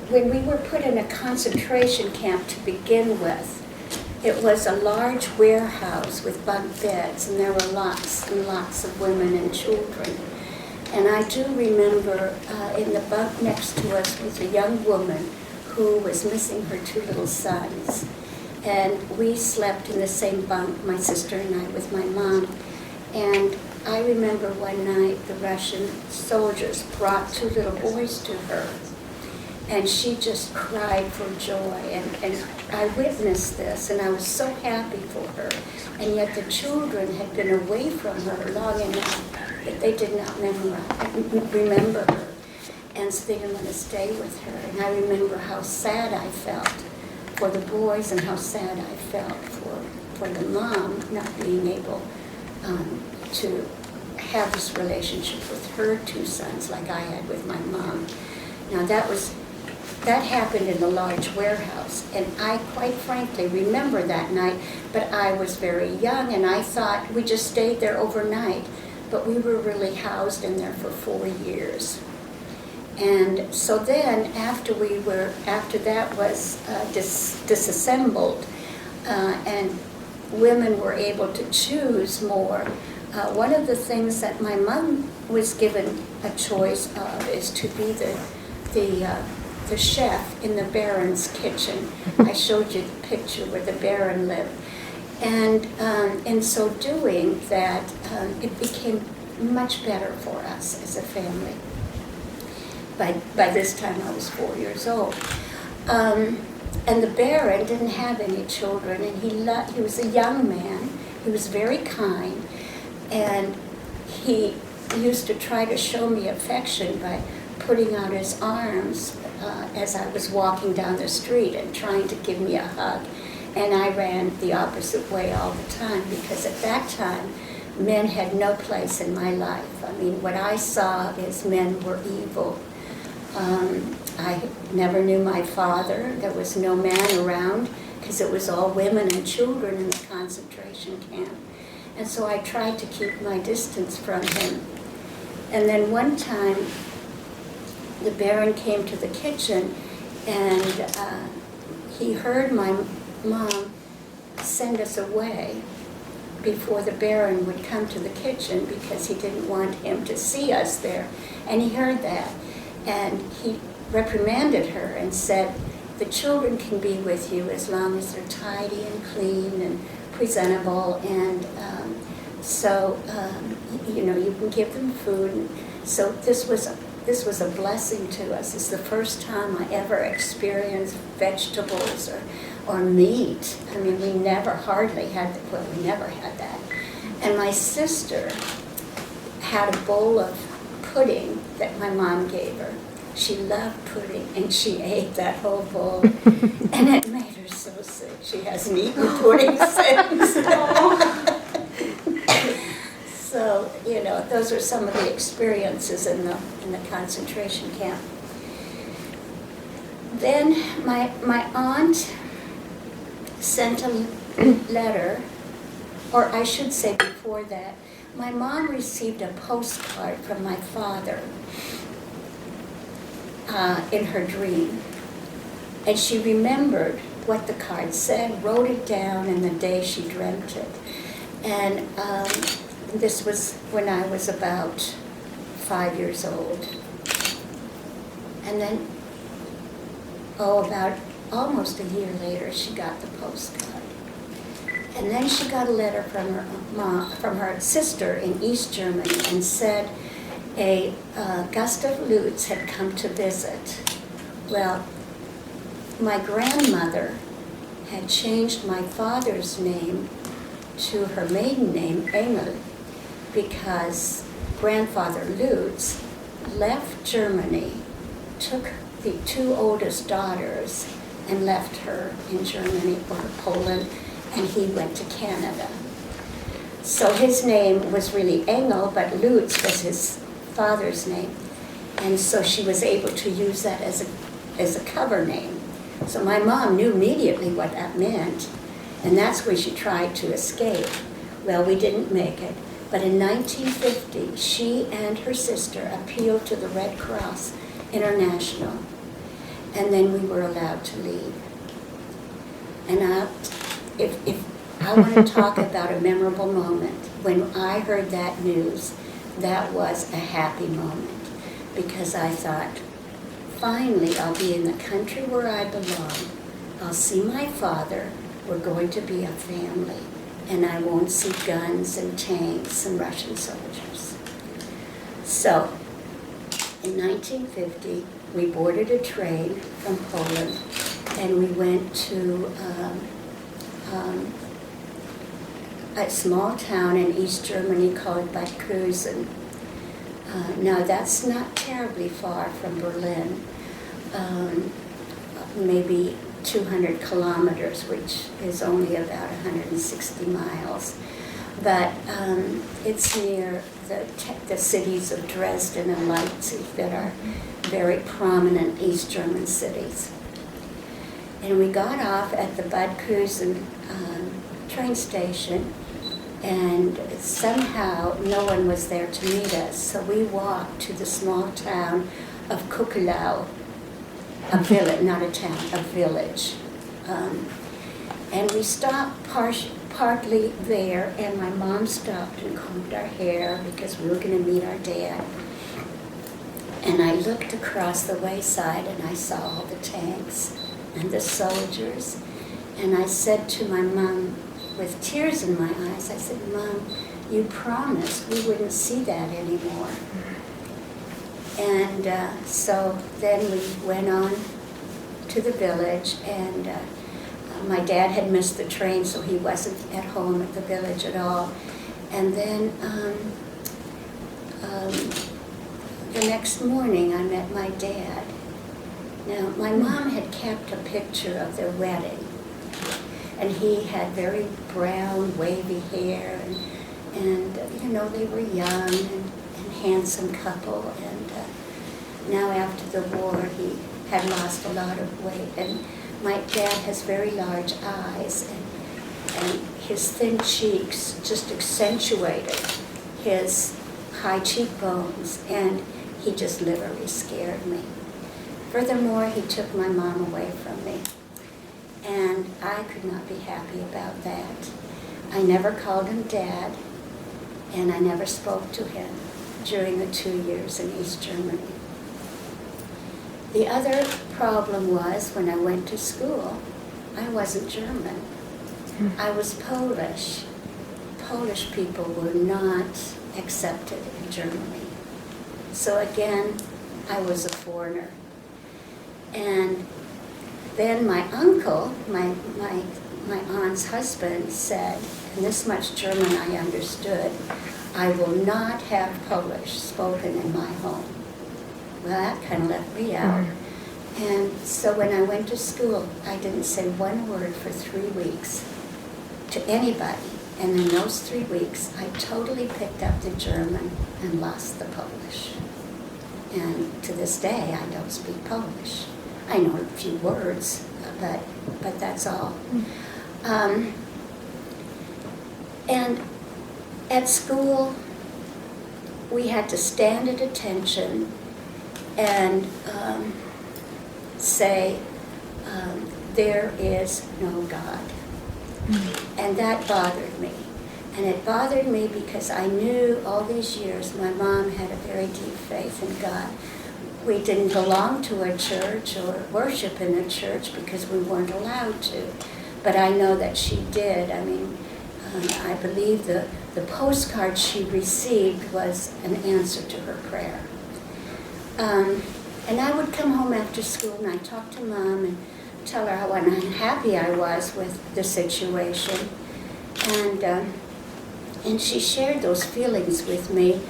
when we were put in a concentration camp to begin with, it was a large warehouse with bunk beds, and there were lots and lots of women and children. And I do remember in the bunk next to us was a young woman who was missing her 2 little sons. And we slept in the same bunk, my sister and I, with my mom. And I remember one night the Russian soldiers brought 2 little boys to her. And she just cried for joy. And I witnessed this, and I was so happy for her. And yet the children had been away from her long enough that they did not remember her. And so they didn't want to stay with her. And I remember how sad I felt for the boys and how sad I felt for the mom not being able to have this relationship with her 2 sons like I had with my mom. Now that happened in a large warehouse, and I quite frankly remember that night, but I was very young and I thought we just stayed there overnight, but we were really housed in there for 4 years. And so then after that was disassembled and women were able to choose more, one of the things that my mom was given a choice of is to be the chef in the Baron's kitchen. I showed you the picture where the Baron lived. And in so doing that, it became much better for us as a family. By this time I was 4 years old. And the Baron didn't have any children, and he was a young man. He was very kind, and he used to try to show me affection by putting out his arms as I was walking down the street and trying to give me a hug. And I ran the opposite way all the time, because at that time, men had no place in my life. I mean, what I saw is men were evil. I never knew my father. There was no man around, because it was all women and children in the concentration camp. And so I tried to keep my distance from him. And then one time, the Baron came to the kitchen, and he heard my mom send us away before the Baron would come to the kitchen, because he didn't want him to see us there. And he heard that, and he reprimanded her and said, the children can be with you as long as they're tidy and clean and presentable, and you can give them food. So this was a blessing to us. It's the first time I ever experienced vegetables or meat. I mean, we never had that. And my sister had a bowl of pudding that my mom gave her. She loved pudding, and she ate that whole bowl, and it made her so sick. She hasn't eaten pudding since. So, those are some of the experiences in the concentration camp. Then my aunt sent a letter, or I should say before that, my mom received a postcard from my father in her dream. And she remembered what the card said, wrote it down, and the day she dreamt it. And this was when I was about 5 years old. And then, about almost a year later, she got the postcard. And then she got a letter from her sister in East Germany, and said Gustav Lutz had come to visit. Well, my grandmother had changed my father's name to her maiden name, Engel, because grandfather Lutz left Germany, took the 2 oldest daughters, and left her in Germany or Poland, and he went to Canada. So his name was really Engel, but Lutz was his father's name. And so she was able to use that as a cover name. So my mom knew immediately what that meant, and that's when she tried to escape. Well, we didn't make it. But in 1950, she and her sister appealed to the Red Cross International. and then we were allowed to leave. And if I want to talk about a memorable moment, when I heard that news, that was a happy moment, because I thought, finally I'll be in the country where I belong. I'll see my father. We're going to be a family, and I won't see guns and tanks and Russian soldiers. So, in 1950, we boarded a train from Poland, and we went to a small town in East Germany called Bad Kösen. Now, that's not terribly far from Berlin, maybe 200 kilometers, which is only about 160 miles. But it's near the cities of Dresden and Leipzig that are very prominent East German cities. And we got off at the Bad Kösen train station, and somehow no one was there to meet us. So we walked to the small town of Kukelau, a village, not a town, a village. And we stopped partly there, and my mom stopped and combed our hair because we were going to meet our dad. And I looked across the wayside, and I saw all the tanks and the soldiers. And I said to my mom, with tears in my eyes, I said, Mom, you promised we wouldn't see that anymore. And so then we went on to the village, and my dad had missed the train, so he wasn't at home at the village at all. And then the next morning, I met my dad. Now, my mom had kept a picture of their wedding, and he had very brown, wavy hair, and they were young and handsome couple. And now after the war, he had lost a lot of weight, and my dad has very large eyes, and his thin cheeks just accentuated his high cheekbones, and he just literally scared me. Furthermore, he took my mom away from me, and I could not be happy about that. I never called him Dad, and I never spoke to him during the 2 years in East Germany. The other problem was when I went to school, I wasn't German. I was Polish. Polish people were not accepted in Germany. So again, I was a foreigner. And then my uncle, my aunt's husband, said, and this much German I understood, I will not have Polish spoken in my home. Well, that kind of left me out. And so when I went to school, I didn't say one word for 3 weeks to anybody. And in those 3 weeks, I totally picked up the German and lost the Polish. And to this day, I don't speak Polish. I know a few words, but that's all. And at school, we had to stand at attention and say, there is no God. And that bothered me. And it bothered me because I knew all these years my mom had a very deep faith in God. We didn't belong to a church or worship in a church because we weren't allowed to. But I know that she did. I mean, I believe the postcard she received was an answer to her prayer. And I would come home after school and I'd talk to Mom and tell her how unhappy I was with the situation. And she shared those feelings with me,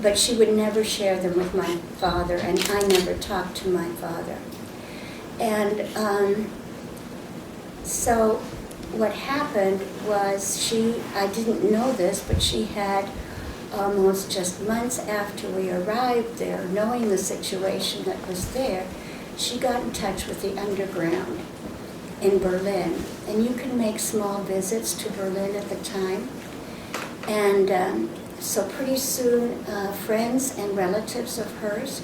but she would never share them with my father, and I never talked to my father. And so what happened was I didn't know this, but she had almost just months after we arrived there, knowing the situation that was there, she got in touch with the underground in Berlin. And you can make small visits to Berlin at the time. And so pretty soon, friends and relatives of hers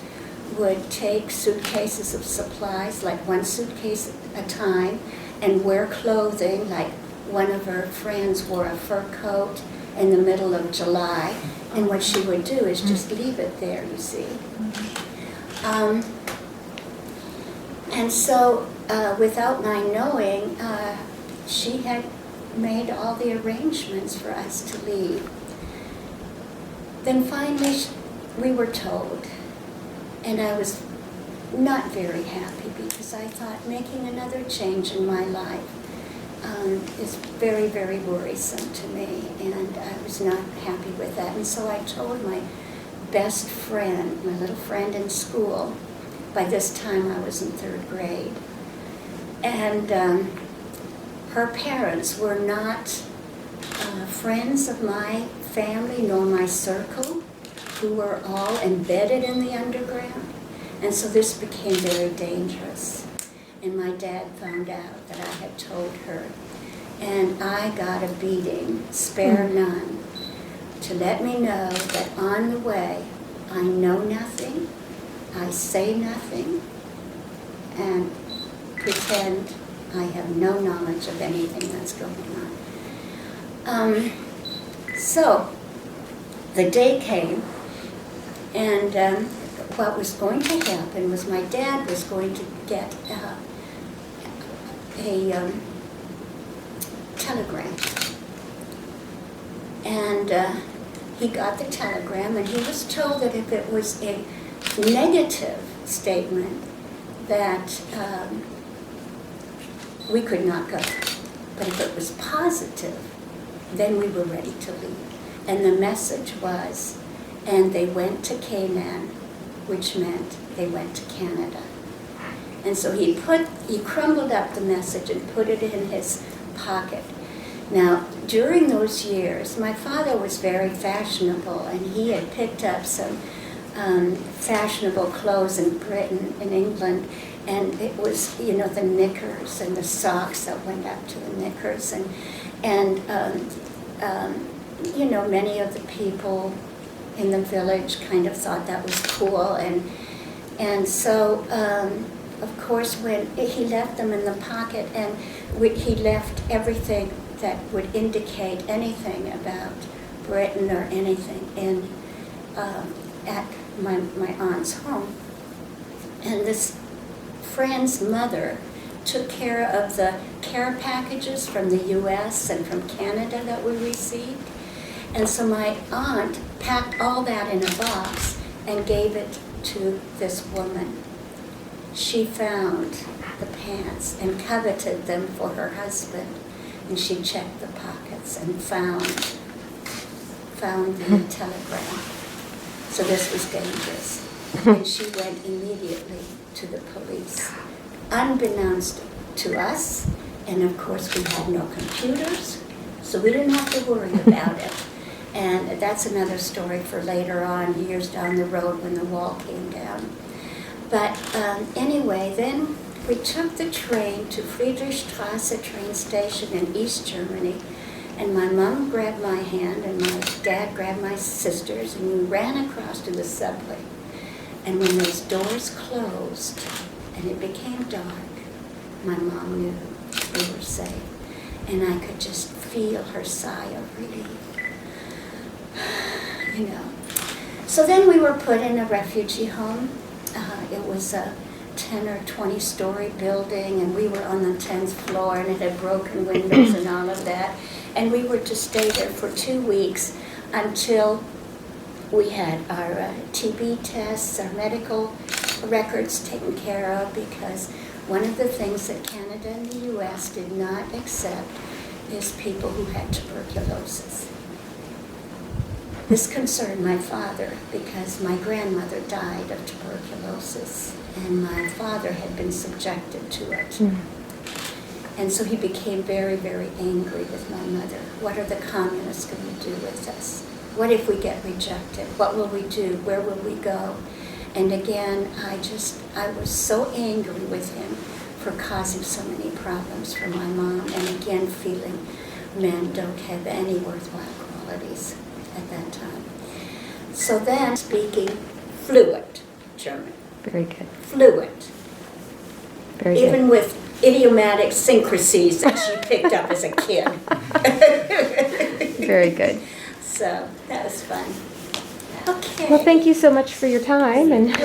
would take suitcases of supplies, like one suitcase at a time, and wear clothing, like one of her friends wore a fur coat in the middle of July, and what she would do is just leave it there, you see. And so, without my knowing, she had made all the arrangements for us to leave. Then finally, we were told, and I was not very happy because I thought making another change in my life is very, very worrisome to me, and I was not happy with that. And so I told my best friend, my little friend in school. By this time I was in 3rd grade. And her parents were not friends of my family nor my circle, who were all embedded in the underground. And so this became very dangerous. And my dad found out that I had told her. And I got a beating, spare none, to let me know that on the way I know nothing, I say nothing, and pretend I have no knowledge of anything that's going on. So the day came, and what was going to happen was my dad was going to get a telegram. And he got the telegram, and he was told that if it was a negative statement, that we could not go. But if it was positive, then we were ready to leave. And the message was, and they went to Canaan, which meant they went to Canada. And so he crumbled up the message and put it in his pocket. Now, during those years, my father was very fashionable, and he had picked up some fashionable clothes in Britain, in England, and it was, you know, the knickers and the socks that went up to the knickers, and you know, many of the people in the village kind of thought that was cool, and so of course when he left them in the pocket, and he left everything that would indicate anything about Britain or anything in at my aunt's home. And this friend's mother took care of the care packages from the U.S. and from Canada that we received. And so my aunt packed all that in a box and gave it to this woman. She found the pants and coveted them for her husband. And she checked the pockets and found the telegram. So this was dangerous. And she went immediately to the police, unbeknownst to us. And of course we had no computers, so we didn't have to worry about it. And that's another story for later on, years down the road when the wall came down. But anyway, then we took the train to Friedrichstrasse train station in East Germany, and my mom grabbed my hand and my dad grabbed my sister's, and we ran across to the subway. And when those doors closed and it became dark, my mom knew we were safe. And I could just feel her sigh of relief. You know. So then we were put in a refugee home. It was a 10 or 20 story building, and we were on the 10th floor, and it had broken windows and all of that. And we were to stay there for 2 weeks until we had our TB tests, our medical records taken care of, because one of the things that Canada and the U.S. did not accept is people who had tuberculosis. This concerned my father because my grandmother died of tuberculosis, and my father had been subjected to it. And so he became very, very angry with my mother. What are the communists going to do with us? What if we get rejected? What will we do? Where will we go? And again, I was so angry with him for causing so many problems for my mom, and again feeling men don't have any worthwhile qualities at that time. So then, speaking fluent German, Very good. fluent, Very even good. with idiomatic syncrasies that she picked up as a kid. Very good. So that was fun. Okay. Well, thank you so much for your time and.